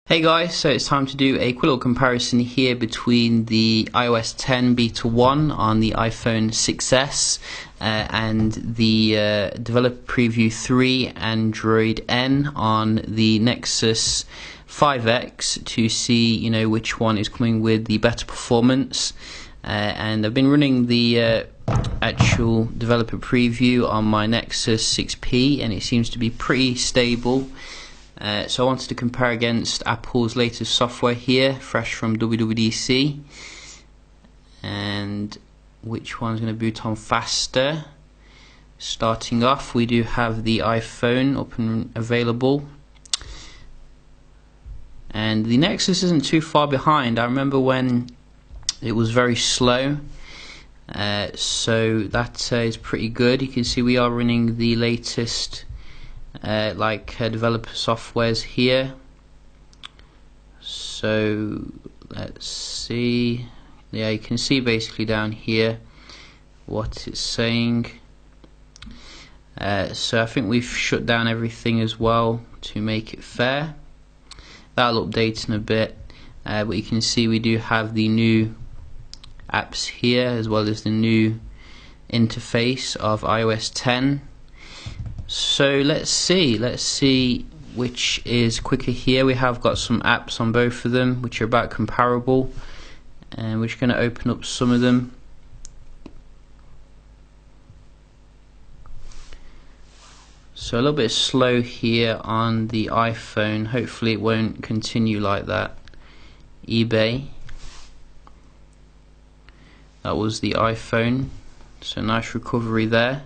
Hey guys, so it's time to do a quick little comparison here between the iOS 10 Beta 1 on the iPhone 6s and the Developer Preview 3 Android N on the Nexus 5X to see, which one is coming with the better performance. And I've been running the actual Developer Preview on my Nexus 6P, and it seems to be pretty stable. So I wanted to compare against Apple's latest software here, fresh from WWDC, and which one's going to boot on faster. Starting off, we do have the iPhone up and available, and the Nexus isn't too far behind. I remember when it was very slow, so that is pretty good. You can see we are running the latest developer softwares here. So let's see. Yeah, you can see basically down here what it's saying. So I think we've shut down everything as well to make it fair. That'll update in a bit, but you can see we do have the new apps here as well as the new interface of iOS 10. So let's see which is quicker here. We have got some apps on both of them which are about comparable, and we're just going to open up some of them. So a little bit slow here on the iPhone. Hopefully it won't continue like that. eBay, that was the iPhone, so nice recovery there.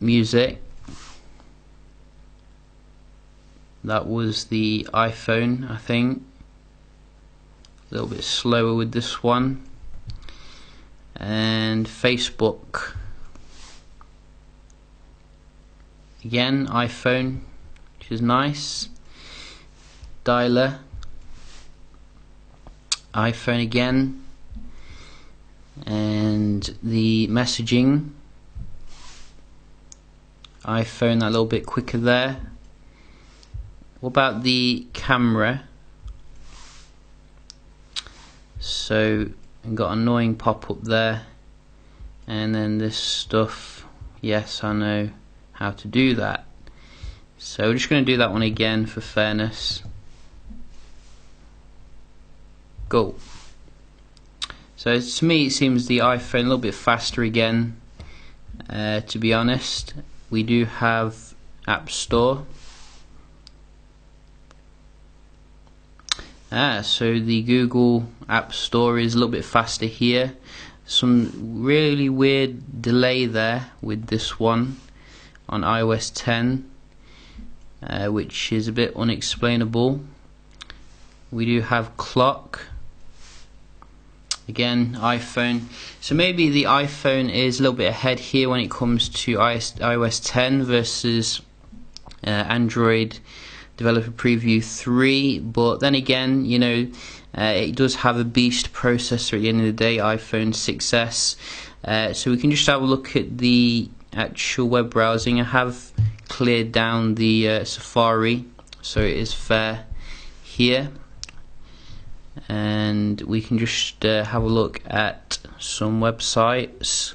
Music, that was the iPhone, I think. A little bit slower with this one. And Facebook, again iPhone, which is nice. Dialer, iPhone again. And the messaging, iPhone, that little bit quicker there. What about the camera? So I've got annoying pop-up there, and then this stuff, yes, I know how to do that. So we're just going to do that one again for fairness. Go. So to me it seems the iPhone a little bit faster again, to be honest. We do have App Store. So the Google App Store is a little bit faster here. Some really weird delay there with this one on iOS 10, which is a bit unexplainable. We do have clock. Again, iPhone. So maybe the iPhone is a little bit ahead here when it comes to iOS 10 versus Android Developer Preview 3. But then again, it does have a beast processor at the end of the day, iPhone 6s. So we can just have a look at the actual web browsing. I have cleared down the Safari, so it is fair here. And we can just have a look at some websites.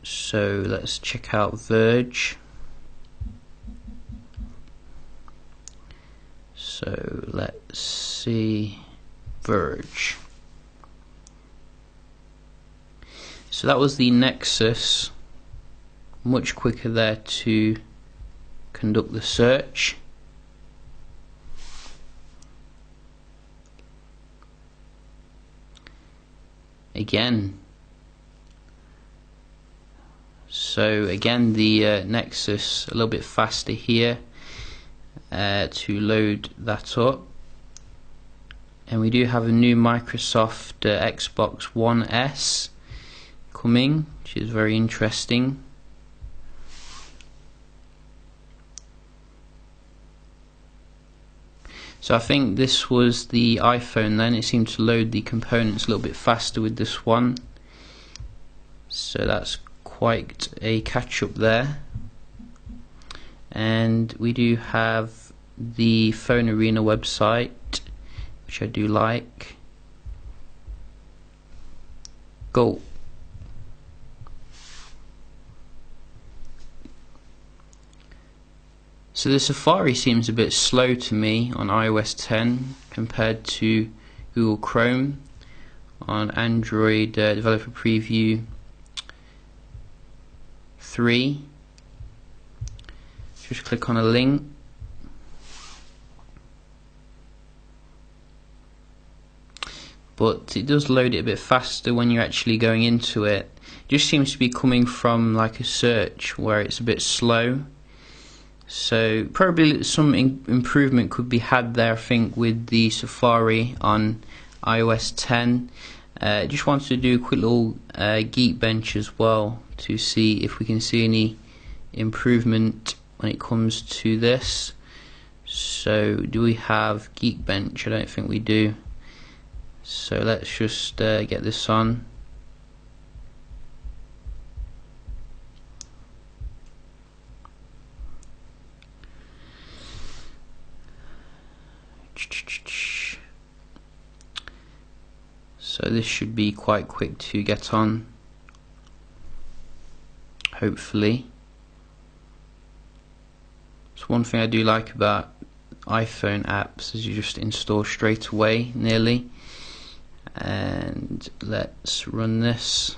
So let's check out Verge. So let's see Verge. So that was the Nexus, much quicker there to conduct the search. Again, so again the Nexus a little bit faster here to load that up, and we do have a new Microsoft Xbox One S coming, which is very interesting. So I think this was the iPhone then. It seemed to load the components a little bit faster with this one. So that's quite a catch up there. And we do have the Phone Arena website, which I do like. Go. So the Safari seems a bit slow to me on iOS 10 compared to Google Chrome. On Android Developer Preview 3, just click on a link. But it does load it a bit faster when you're actually going into it. It just seems to be coming from like a search where it's a bit slow. So probably some improvement could be had there, I think, with the Safari on iOS 10. Just wanted to do a quick little Geekbench as well to see if we can see any improvement when it comes to this. So do we have Geekbench? I don't think we do. So let's just get this on. So this should be quite quick to get on, hopefully. So one thing I do like about iPhone apps is you just install straight away, nearly. And let's run this.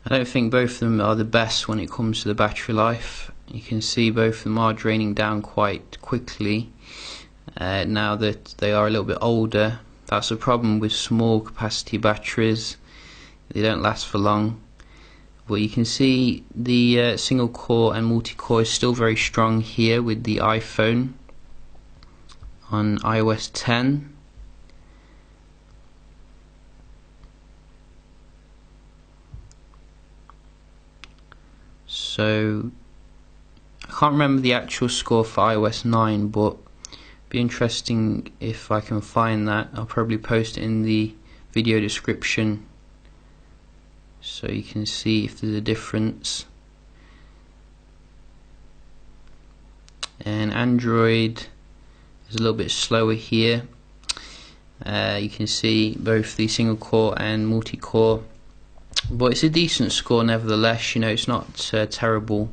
I don't think both of them are the best when it comes to the battery life. You can see both of them are draining down quite quickly now that they are a little bit older. That's a problem with small capacity batteries. They don't last for long. But you can see the single core and multi-core is still very strong here with the iPhone on iOS 10. So I can't remember the actual score for iOS 9, but it'd be interesting if I can find that. I'll probably post it in the video description so you can see if there's a difference. And Android is a little bit slower here. You can see both the single core and multi-core, but it's a decent score nevertheless. You know, it's not terrible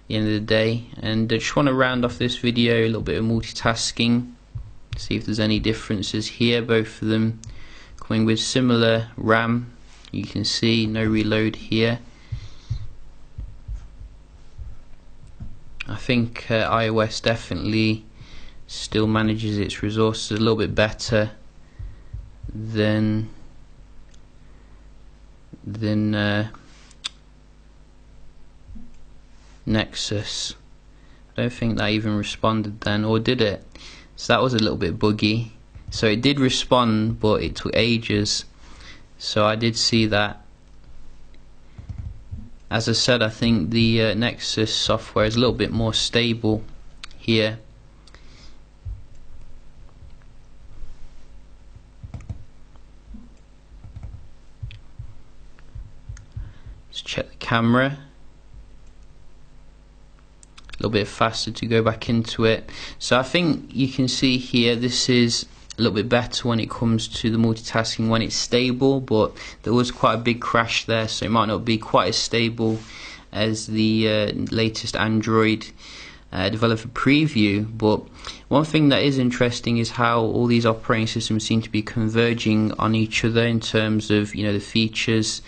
at the end of the day. And I just want to round off this video a little bit of multitasking, see if there's any differences here. Both of them coming with similar RAM. You can see no reload here. I think iOS definitely still manages its resources a little bit better than Nexus. I don't think that even responded then, or did it? So that was a little bit buggy. So it did respond, but it took ages. So I did see that. As I said, I think the Nexus software is a little bit more stable here. Let's check the camera. A little bit faster to go back into it. So I think you can see here this is a little bit better when it comes to the multitasking when it's stable, but there was quite a big crash there, so it might not be quite as stable as the latest Android developer preview. But one thing that is interesting is how all these operating systems seem to be converging on each other in terms of, you know, the features.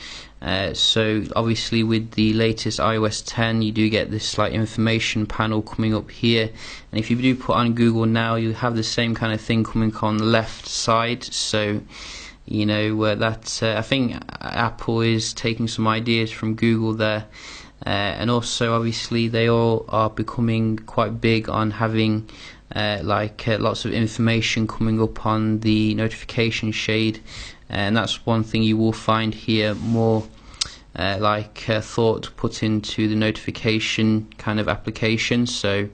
So obviously with the latest iOS 10 you do get this like information panel coming up here, and if you do put on Google Now you have the same kind of thing coming on the left side. So you know that I think Apple is taking some ideas from Google there, and also obviously they all are becoming quite big on having lots of information coming up on the notification shade, and that's one thing you will find here, more thought put into the notification kind of application. So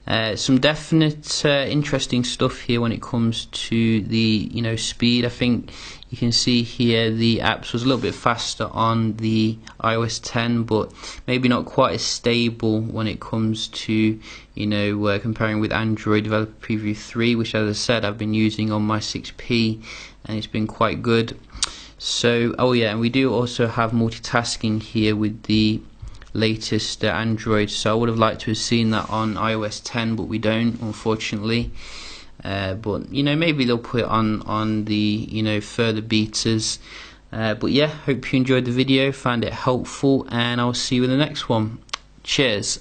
Some definite interesting stuff here when it comes to the speed. I think you can see here the apps was a little bit faster on the iOS 10, but maybe not quite as stable when it comes to comparing with Android Developer Preview 3, which, as I said, I've been using on my 6P, and it's been quite good. So, oh yeah, and we do also have multitasking here with the latest Android, so I would have liked to have seen that on iOS 10, but we don't, unfortunately. But maybe they'll put it on the further betas. But yeah, hope you enjoyed the video, found it helpful, and I'll see you in the next one. Cheers.